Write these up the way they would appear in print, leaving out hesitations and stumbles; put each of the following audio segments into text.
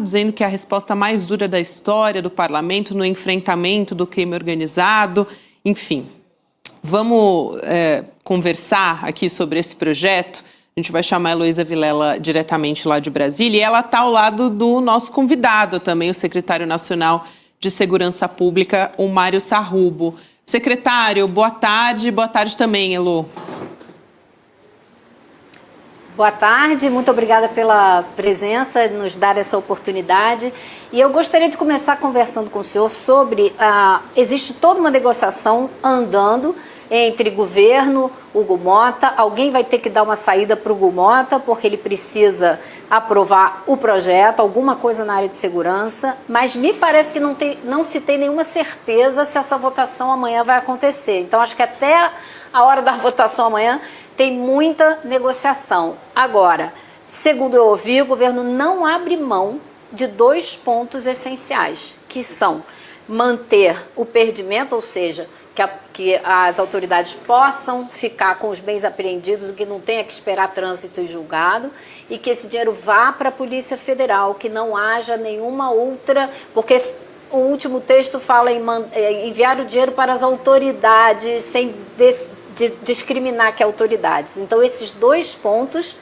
dizendo que é a resposta mais dura da história do parlamento no enfrentamento do crime organizado. Enfim, vamos conversar aqui sobre esse projeto. A gente vai chamar a Heloísa Vilela diretamente lá de Brasília e ela está ao lado do nosso convidado também, o secretário nacional de Segurança Pública, o Mário Sarrubo. Secretário, boa tarde também, Elo. Boa tarde, muito obrigada pela presença, nos dar essa oportunidade. E eu gostaria de começar conversando com o senhor sobre... existe toda uma negociação andando entre governo, Hugo Mota. Alguém vai ter que dar uma saída para o Hugo Mota, porque ele precisa aprovar o projeto, alguma coisa na área de segurança. Mas me parece que não se tem nenhuma certeza se essa votação amanhã vai acontecer. Então, acho que até a hora da votação amanhã tem muita negociação. Agora, segundo eu ouvi, o governo não abre mão de 2 pontos essenciais, que são manter o perdimento, ou seja, que as autoridades possam ficar com os bens apreendidos, que não tenha que esperar trânsito e julgado, e que esse dinheiro vá para a Polícia Federal, que não haja nenhuma outra, porque o último texto fala em enviar o dinheiro para as autoridades, sem discriminar que autoridades. Então, esses 2 pontos,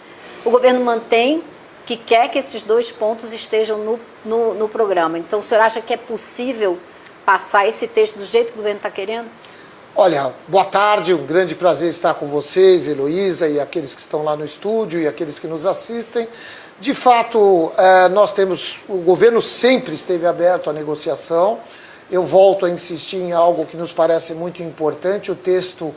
o governo mantém, que quer que esses 2 pontos estejam no programa. Então, o senhor acha que é possível passar esse texto do jeito que o governo está querendo? Olha, boa tarde, um grande prazer estar com vocês, Heloísa, e aqueles que estão lá no estúdio e aqueles que nos assistem. De fato, o governo sempre esteve aberto à negociação. Eu volto a insistir em algo que nos parece muito importante. O texto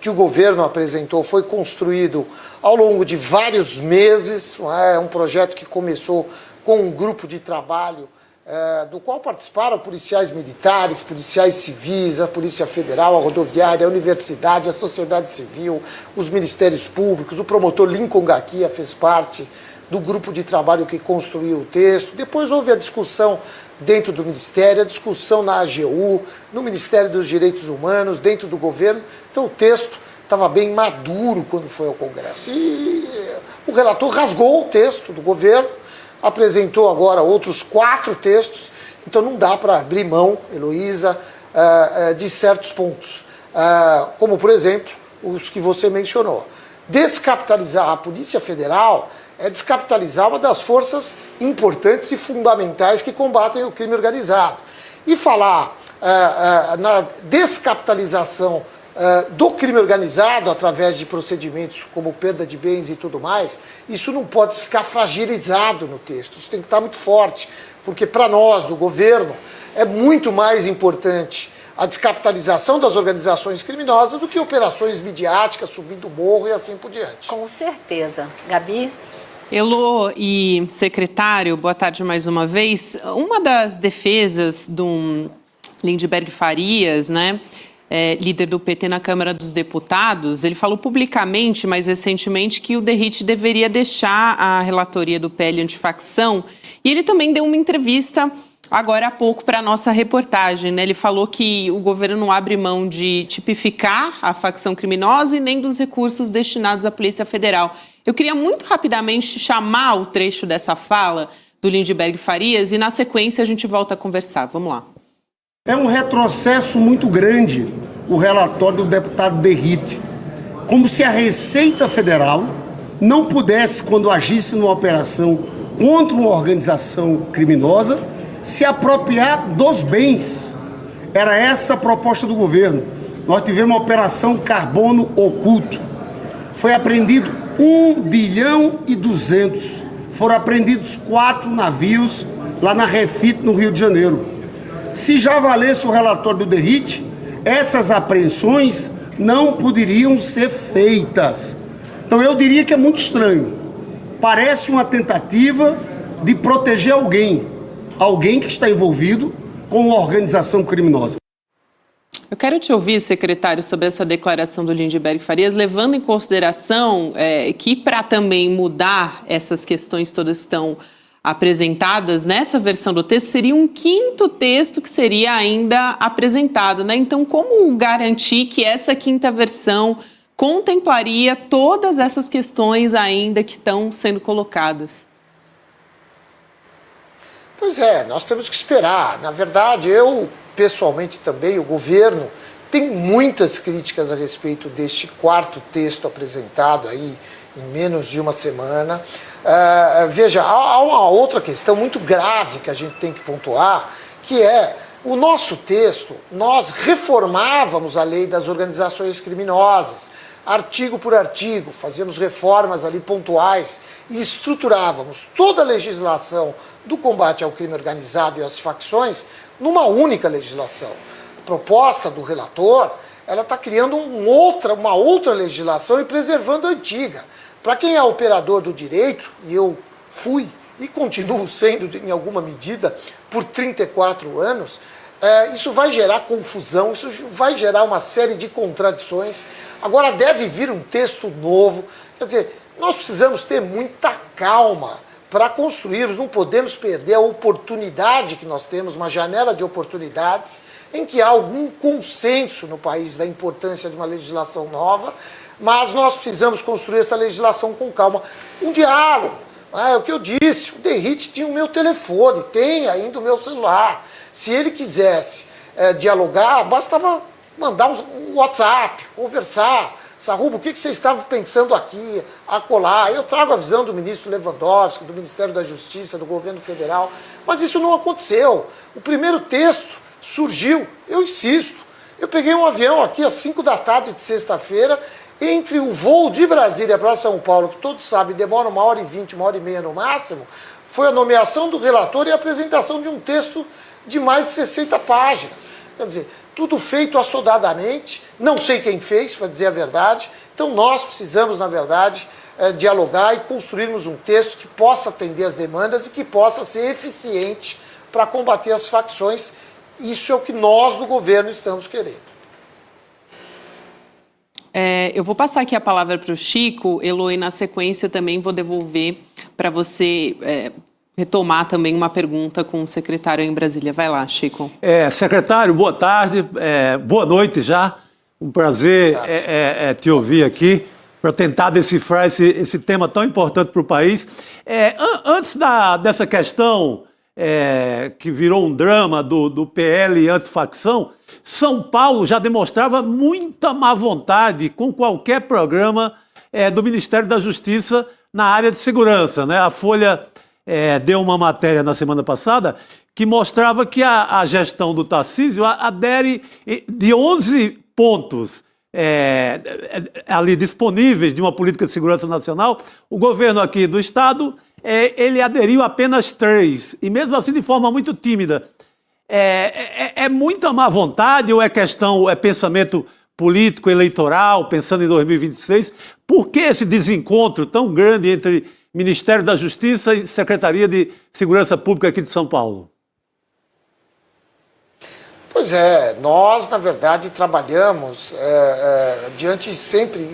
que o governo apresentou foi construído ao longo de vários meses. É um projeto que começou com um grupo de trabalho do qual participaram policiais militares, policiais civis, a Polícia Federal, a Rodoviária, a Universidade, a sociedade civil, os ministérios públicos. O promotor Lincoln Gaquia fez parte do grupo de trabalho que construiu o texto. Depois houve a discussão dentro do Ministério, a discussão na AGU, no Ministério dos Direitos Humanos, dentro do governo. Então o texto estava bem maduro quando foi ao Congresso. E o relator rasgou o texto do governo, apresentou agora outros 4 textos, então não dá para abrir mão, Heloísa, de certos pontos. Como, por exemplo, os que você mencionou. Descapitalizar a Polícia Federal é descapitalizar uma das forças importantes e fundamentais que combatem o crime organizado. E falar na descapitalização do crime organizado através de procedimentos como perda de bens e tudo mais, isso não pode ficar fragilizado no texto, isso tem que estar muito forte, porque para nós, do governo, é muito mais importante a descapitalização das organizações criminosas do que operações midiáticas, subindo o morro e assim por diante. Com certeza. Gabi? Elo e secretário, boa tarde mais uma vez. Uma das defesas do Lindenberg Farias, né, líder do PT na Câmara dos Deputados, ele falou publicamente, mais recentemente, que o DERIT deveria deixar a relatoria do PL antifacção. E ele também deu uma entrevista agora há pouco para a nossa reportagem, né? Ele falou que o governo não abre mão de tipificar a facção criminosa e nem dos recursos destinados à Polícia Federal. Eu queria muito rapidamente chamar o trecho dessa fala do Lindenberg Farias e, na sequência, a gente volta a conversar. Vamos lá. É um retrocesso muito grande o relatório do deputado DERIT, como se a Receita Federal não pudesse, quando agisse numa operação contra uma organização criminosa, se apropriar dos bens. Era essa a proposta do governo. Nós tivemos uma operação Carbono Oculto. Foi apreendido 1,2 bilhão. Foram apreendidos 4 navios lá na Refit, no Rio de Janeiro. Se já valesse o relatório do DERIT, essas apreensões não poderiam ser feitas. Então eu diria que é muito estranho. Parece uma tentativa de proteger alguém que está envolvido com uma organização criminosa. Eu quero te ouvir, secretário, sobre essa declaração do Lindenberg Farias, levando em consideração que para também mudar essas questões todas que estão apresentadas nessa versão do texto, seria um 5º texto que seria ainda apresentado, né? Então, como garantir que essa 5ª versão contemplaria todas essas questões ainda que estão sendo colocadas? Pois é, nós temos que esperar. Na verdade, eu, pessoalmente também, o governo, tem muitas críticas a respeito deste quarto texto apresentado aí em menos de uma semana. Veja, há uma outra questão muito grave que a gente tem que pontuar, que é o nosso texto, nós reformávamos a lei das organizações criminosas, artigo por artigo, fazíamos reformas ali pontuais e estruturávamos toda a legislação do combate ao crime organizado e às facções numa única legislação. A proposta do relator, ela está criando uma outra legislação e preservando a antiga. Para quem é operador do direito, e eu fui e continuo sendo em alguma medida por 34 anos, isso vai gerar confusão, isso vai gerar uma série de contradições. Agora deve vir um texto novo. Quer dizer, nós precisamos ter muita calma para construirmos, não podemos perder a oportunidade que nós temos, uma janela de oportunidades, em que há algum consenso no país da importância de uma legislação nova, mas nós precisamos construir essa legislação com calma, com diálogo. É o que eu disse, o Derrite tinha o meu telefone, tem ainda o meu celular. Se ele quisesse dialogar, bastava mandar um WhatsApp, conversar. Sarrubo, o que você estava pensando aqui, acolá? Eu trago a visão do ministro Lewandowski, do Ministério da Justiça, do governo federal, mas isso não aconteceu. O primeiro texto surgiu, eu insisto, eu peguei um avião aqui às 5 da tarde de sexta-feira, entre o voo de Brasília para São Paulo, que todos sabem, demora 1h20, 1h30 no máximo, foi a nomeação do relator e a apresentação de um texto de mais de 60 páginas. Quer dizer, tudo feito assodadamente, não sei quem fez, para dizer a verdade. Então nós precisamos, na verdade, dialogar e construirmos um texto que possa atender as demandas e que possa ser eficiente para combater as facções. Isso é o que nós do governo estamos querendo. Eu vou passar aqui a palavra para o Chico, Elo, e na sequência também vou devolver para você retomar também uma pergunta com o secretário em Brasília. Vai lá, Chico. Secretário, boa tarde, boa noite já. Um prazer te ouvir aqui para tentar decifrar esse tema tão importante para o país. Antes dessa questão que virou um drama do PL antifacção, São Paulo já demonstrava muita má vontade com qualquer programa do Ministério da Justiça na área de segurança, né? A Folha deu uma matéria na semana passada que mostrava que a gestão do Tarcísio adere de 11 pontos ali disponíveis de uma política de segurança nacional. O governo aqui do Estado, ele aderiu apenas 3, e mesmo assim de forma muito tímida. É muita má vontade ou é pensamento político, eleitoral, pensando em 2026? Por que esse desencontro tão grande entre Ministério da Justiça e Secretaria de Segurança Pública aqui de São Paulo? Pois nós, na verdade, trabalhamos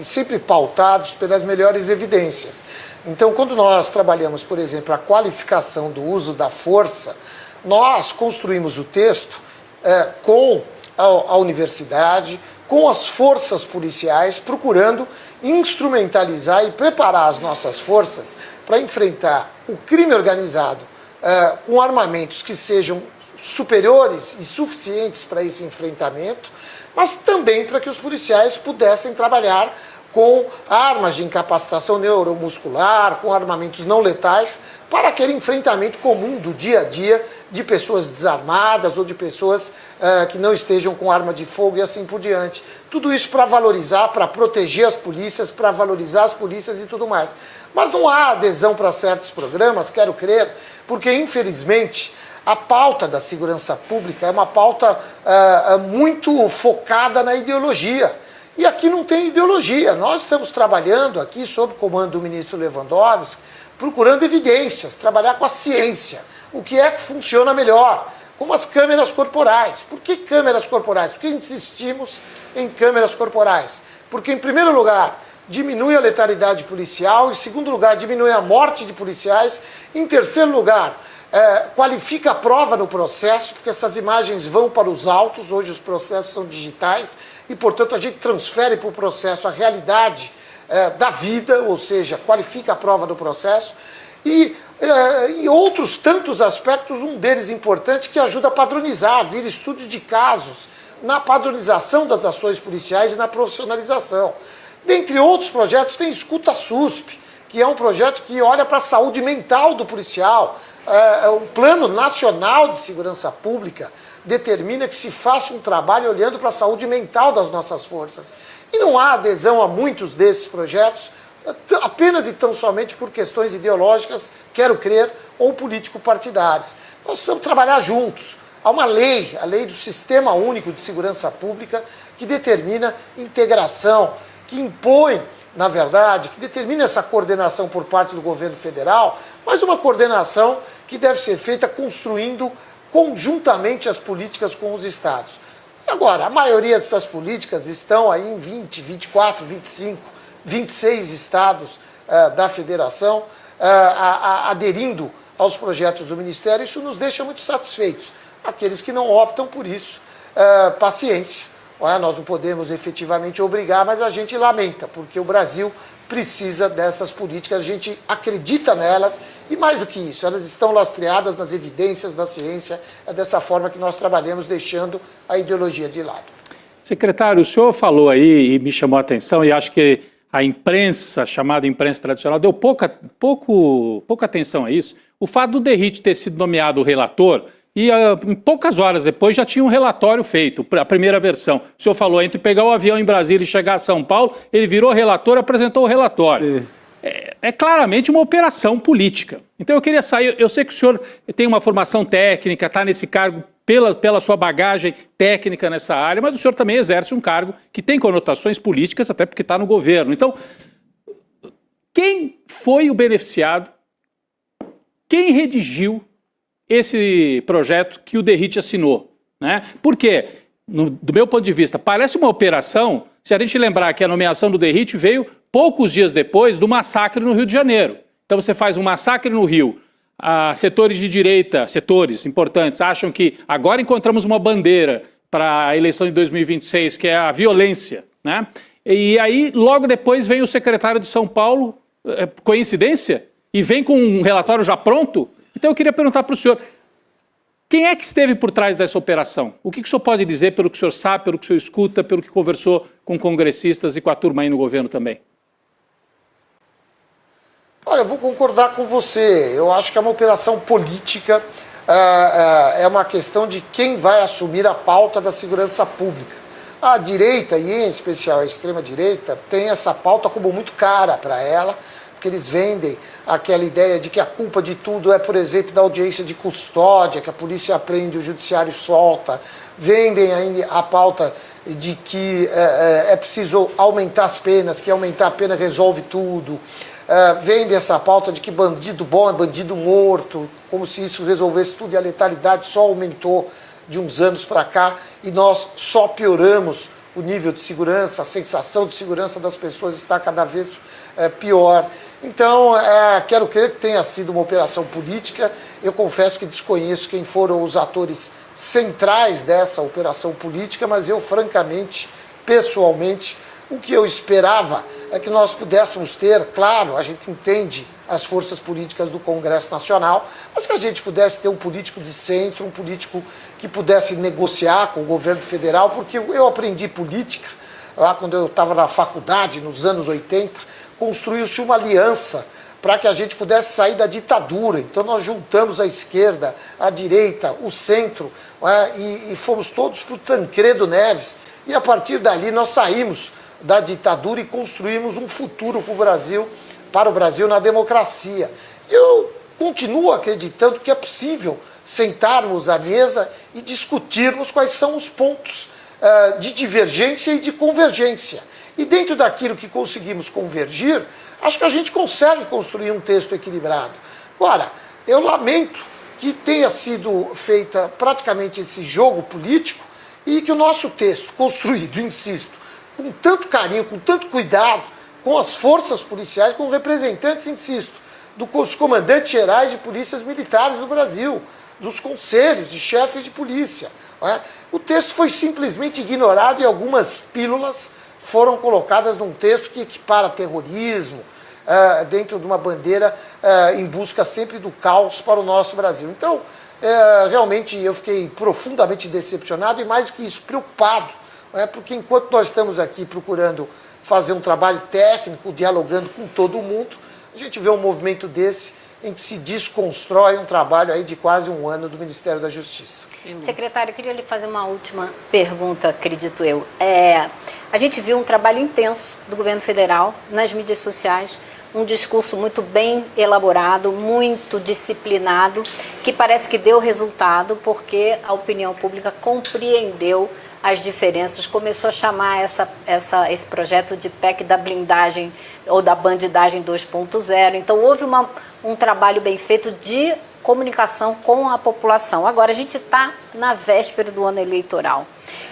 sempre pautados pelas melhores evidências. Então, quando nós trabalhamos, por exemplo, a qualificação do uso da força, nós construímos o texto com a universidade, com as forças policiais, procurando instrumentalizar e preparar as nossas forças para enfrentar o crime organizado com armamentos que sejam superiores e suficientes para esse enfrentamento, mas também para que os policiais pudessem trabalhar com armas de incapacitação neuromuscular, com armamentos não letais, para aquele enfrentamento comum do dia a dia de pessoas desarmadas ou de pessoas que não estejam com arma de fogo e assim por diante. Tudo isso para valorizar, para proteger as polícias, para valorizar as polícias e tudo mais. Mas não há adesão para certos programas, quero crer, porque infelizmente a pauta da segurança pública é uma pauta muito focada na ideologia. E aqui não tem ideologia. Nós estamos trabalhando aqui, sob o comando do ministro Lewandowski, procurando evidências, trabalhar com a ciência. O que é que funciona melhor? Como as câmeras corporais. Por que câmeras corporais? Por que insistimos em câmeras corporais? Porque, em primeiro lugar, diminui a letalidade policial. Em segundo lugar, diminui a morte de policiais. Em terceiro lugar, qualifica a prova no processo, porque essas imagens vão para os autos. Hoje os processos são digitais e, portanto, a gente transfere para o processo a realidade da vida, ou seja, qualifica a prova do processo. E e outros tantos aspectos, um deles importante que ajuda a padronizar, vir estudos de casos na padronização das ações policiais e na profissionalização. Dentre outros projetos, tem Escuta SUSP, que é um projeto que olha para a saúde mental do policial. O Plano Nacional de Segurança Pública determina que se faça um trabalho olhando para a saúde mental das nossas forças. E não há adesão a muitos desses projetos, apenas e tão somente por questões ideológicas, quero crer, ou político-partidárias. Nós precisamos trabalhar juntos. Há uma lei, a Lei do Sistema Único de Segurança Pública, que determina integração, que impõe, na verdade, que determina essa coordenação por parte do governo federal, mas uma coordenação que deve ser feita construindo conjuntamente as políticas com os estados. Agora, a maioria dessas políticas estão aí em 20, 24, 25, 26 estados da federação aderindo aos projetos do Ministério. Isso nos deixa muito satisfeitos. Aqueles que não optam por isso, paciência. Nós não podemos efetivamente obrigar, mas a gente lamenta, porque o Brasil precisa dessas políticas, a gente acredita nelas e, mais do que isso, elas estão lastreadas nas evidências da ciência. É dessa forma que nós trabalhamos, deixando a ideologia de lado. Secretário, o senhor falou aí e me chamou a atenção, e acho que a imprensa, chamada imprensa tradicional, deu pouca atenção a isso. O fato do Derrite ter sido nomeado relator, e em poucas horas depois já tinha um relatório feito, a primeira versão. O senhor falou, entre pegar o avião em Brasília e chegar a São Paulo, ele virou relator, apresentou o relatório. É claramente uma operação política. Então eu queria sair, eu sei que o senhor tem uma formação técnica, está nesse cargo pela sua bagagem técnica nessa área, mas o senhor também exerce um cargo que tem conotações políticas, até porque está no governo. Então, quem foi o beneficiado? Quem redigiu esse projeto que o Derrite assinou, né? Porque, do meu ponto de vista, parece uma operação, se a gente lembrar que a nomeação do Derrite veio poucos dias depois do massacre no Rio de Janeiro. Então você faz um massacre no Rio, setores de direita, setores importantes, acham que agora encontramos uma bandeira para a eleição de 2026, que é a violência, né? E aí, logo depois, vem o secretário de São Paulo, coincidência? E vem com um relatório já pronto? Então eu queria perguntar para o senhor, quem é que esteve por trás dessa operação? O que o senhor pode dizer pelo que o senhor sabe, pelo que o senhor escuta, pelo que conversou com congressistas e com a turma aí no governo também? Olha, eu vou concordar com você. Eu acho que é uma operação política, é uma questão de quem vai assumir a pauta da segurança pública. A direita, e em especial a extrema-direita, tem essa pauta como muito cara para ela, porque eles vendem aquela ideia de que a culpa de tudo é, por exemplo, da audiência de custódia, que a polícia prende, o judiciário solta. Vendem aí a pauta de que é preciso aumentar as penas, que aumentar a pena resolve tudo. Vendem essa pauta de que bandido bom é bandido morto, como se isso resolvesse tudo, e a letalidade só aumentou de uns anos para cá, e nós só pioramos o nível de segurança, a sensação de segurança das pessoas está cada vez pior. Então, quero crer que tenha sido uma operação política. Eu confesso que desconheço quem foram os atores centrais dessa operação política, mas eu, francamente, pessoalmente, o que eu esperava é que nós pudéssemos ter, claro, a gente entende as forças políticas do Congresso Nacional, mas que a gente pudesse ter um político de centro, um político que pudesse negociar com o governo federal, porque eu aprendi política lá quando eu estava na faculdade, nos anos 80, construiu-se uma aliança para que a gente pudesse sair da ditadura. Então nós juntamos a esquerda, a direita, o centro, e fomos todos para o Tancredo Neves, e a partir dali nós saímos da ditadura e construímos um futuro para o Brasil na democracia. Eu continuo acreditando que é possível sentarmos à mesa e discutirmos quais são os pontos de divergência e de convergência. E dentro daquilo que conseguimos convergir, acho que a gente consegue construir um texto equilibrado. Agora, eu lamento que tenha sido feita praticamente esse jogo político e que o nosso texto, construído, insisto, com tanto carinho, com tanto cuidado, com as forças policiais, com representantes, insisto, dos comandantes gerais de polícias militares do Brasil, dos conselhos de chefes de polícia. O texto foi simplesmente ignorado e algumas pílulas foram colocadas num texto que equipara terrorismo dentro de uma bandeira em busca sempre do caos para o nosso Brasil. Então, realmente eu fiquei profundamente decepcionado e, mais do que isso, preocupado, porque enquanto nós estamos aqui procurando fazer um trabalho técnico, dialogando com todo mundo, a gente vê um movimento desse em que se desconstrói um trabalho aí de quase um ano do Ministério da Justiça. Secretário, eu queria lhe fazer uma última pergunta, acredito eu. A gente viu um trabalho intenso do governo federal nas mídias sociais, um discurso muito bem elaborado, muito disciplinado, que parece que deu resultado porque a opinião pública compreendeu as diferenças, começou a chamar esse projeto de PEC da blindagem ou da bandidagem 2.0. Então houve um trabalho bem feito de comunicação com a população. Agora a gente está na véspera do ano eleitoral.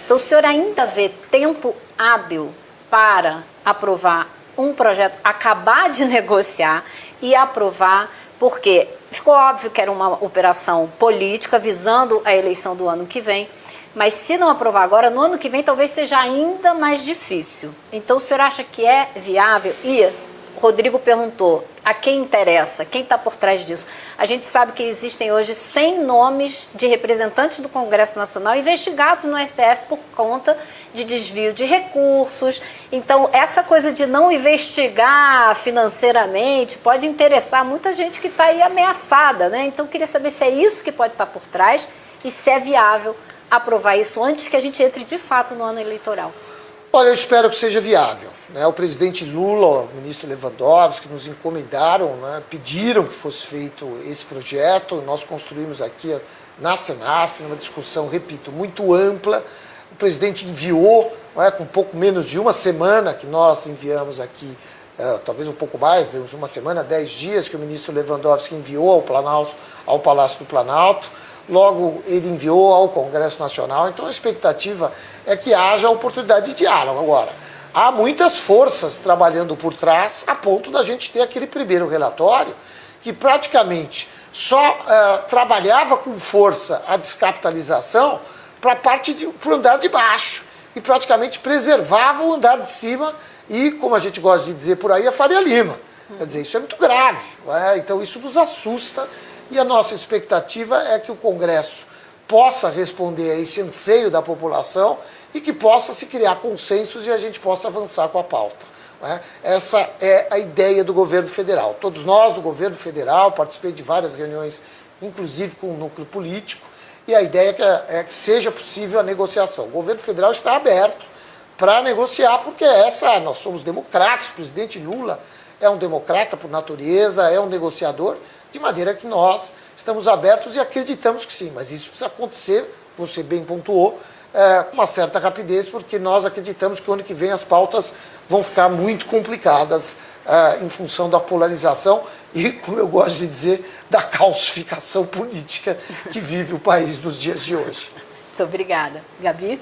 Então o senhor ainda vê tempo hábil para aprovar um projeto, acabar de negociar e aprovar, porque ficou óbvio que era uma operação política visando a eleição do ano que vem, mas se não aprovar agora, no ano que vem talvez seja ainda mais difícil. Então o senhor acha que é viável? E Rodrigo perguntou, a quem interessa? Quem está por trás disso? A gente sabe que existem hoje 100 nomes de representantes do Congresso Nacional investigados no STF por conta de desvio de recursos. Então, essa coisa de não investigar financeiramente pode interessar muita gente que está aí ameaçada, né? Então, eu queria saber se é isso que pode estar por trás e se é viável aprovar isso antes que a gente entre de fato no ano eleitoral. Olha, eu espero que seja viável. O presidente Lula, o ministro Lewandowski nos encomendaram, pediram que fosse feito esse projeto. Nós construímos aqui na Senasp, numa discussão, repito, muito ampla. O presidente enviou, com um pouco menos de uma semana que nós enviamos aqui, talvez um pouco mais, deu uma semana, 10 dias que o ministro Lewandowski enviou ao Palácio do Planalto. Logo, ele enviou ao Congresso Nacional. Então, a expectativa é que haja oportunidade de diálogo. Agora, há muitas forças trabalhando por trás a ponto da gente ter aquele primeiro relatório que praticamente só trabalhava com força a descapitalização para o andar de baixo e praticamente preservava o andar de cima e, como a gente gosta de dizer por aí, a Faria Lima. Quer dizer, isso é muito grave. Então, isso nos assusta. E a nossa expectativa é que o Congresso possa responder a esse anseio da população e que possa se criar consensos e a gente possa avançar com a pauta. Essa é a ideia do governo federal. Todos nós do governo federal, participei de várias reuniões, inclusive com o núcleo político, e a ideia é que seja possível a negociação. O governo federal está aberto para negociar, porque nós somos democratas, o presidente Lula é um democrata por natureza, é um negociador, de maneira que nós estamos abertos e acreditamos que sim, mas isso precisa acontecer, você bem pontuou, com uma certa rapidez, porque nós acreditamos que o ano que vem as pautas vão ficar muito complicadas em função da polarização e, como eu gosto de dizer, da calcificação política que vive o país nos dias de hoje. Muito obrigada. Gabi?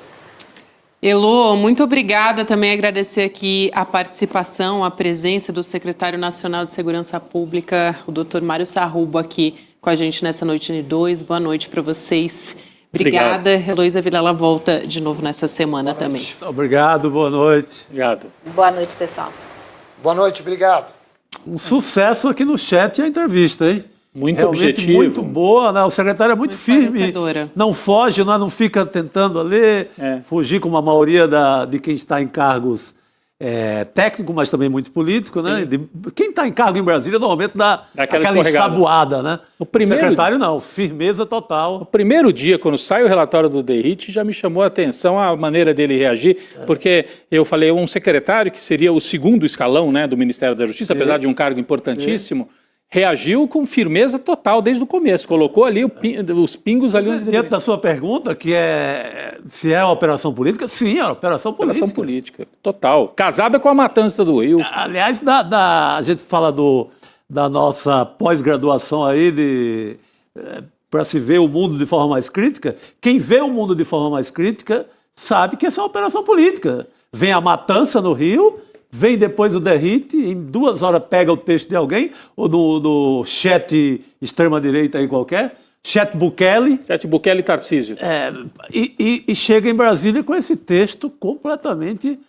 Elô, muito obrigada. Também agradecer aqui a participação, a presença do secretário nacional de Segurança Pública, o doutor Mário Sarrubo, aqui com a gente nessa noite de 2. Boa noite para vocês. Obrigada. Heloísa Vilela volta de novo nessa semana também. Obrigado, boa noite. Obrigado. Boa noite, pessoal. Boa noite, obrigado. Um sucesso aqui no chat e a entrevista, hein? Muito realmente objetivo. Muito boa, né? O secretário é muito firme, não foge, não fica tentando ali fugir como a maioria de quem está em cargos técnicos, mas também muito político, né? Quem está em cargo em Brasília normalmente dá aquela ensaboada, né? O secretário não, firmeza total. O primeiro dia, quando sai o relatório do DERIT, já me chamou a atenção a maneira dele reagir, porque eu falei, um secretário que seria o segundo escalão, né, do Ministério da Justiça, apesar de um cargo importantíssimo, reagiu com firmeza total desde o começo, colocou ali os pingos ali. Dentro da sua pergunta, que se é uma operação política, sim, é uma operação política. Operação política, total. Casada com a matança do Rio. Aliás, a gente fala da nossa pós-graduação aí, para se ver o mundo de forma mais crítica. Quem vê o mundo de forma mais crítica sabe que essa é uma operação política. Vem a matança no Rio, vem depois o DERIT, em 2 horas pega o texto de alguém, ou do chat extrema-direita aí qualquer, chat Bukele. Chat Bukele e Tarcísio. E chega em Brasília com esse texto completamente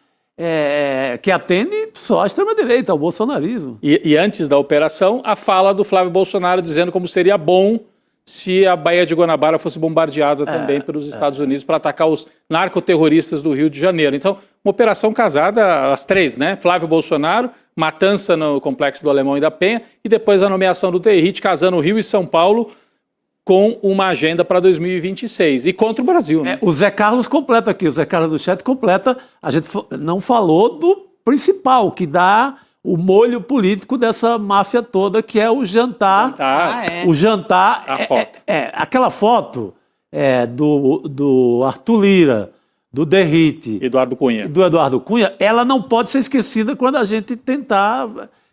que atende só a extrema-direita, ao bolsonarismo. E antes da operação, a fala do Flávio Bolsonaro dizendo como seria bom se a Baía de Guanabara fosse bombardeada também pelos Estados Unidos para atacar os narcoterroristas do Rio de Janeiro. Então, uma operação casada, as três, né? Flávio Bolsonaro, matança no Complexo do Alemão e da Penha, e depois a nomeação do Derrite, casando Rio e São Paulo com uma agenda para 2026. E contra o Brasil, né? O Zé Carlos completa aqui, o Zé Carlos do chat completa, a gente não falou do principal, que dá o molho político dessa máfia toda, que é o jantar. O jantar. A foto. Aquela foto do Arthur Lira, do Derrite. Eduardo Cunha. E do Eduardo Cunha, ela não pode ser esquecida quando a gente tentar.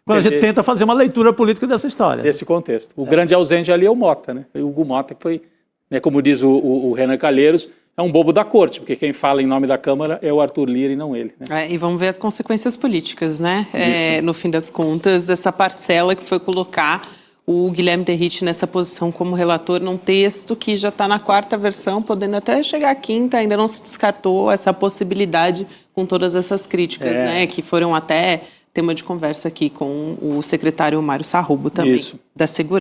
Quando a gente tenta fazer uma leitura política dessa história. Desse contexto. O grande ausente ali é o Mota, né? O Hugo Mota, que foi, né, como diz o Renan Calheiros, é um bobo da corte, porque quem fala em nome da Câmara é o Arthur Lira e não ele. Né? E vamos ver as consequências políticas, né? No fim das contas, essa parcela que foi colocar o Guilherme Derrite nessa posição como relator num texto que já está na 4ª versão, podendo até chegar à 5ª, ainda não se descartou essa possibilidade com todas essas críticas, né? Que foram até tema de conversa aqui com o secretário Mário Sarrubo também, da Segurança.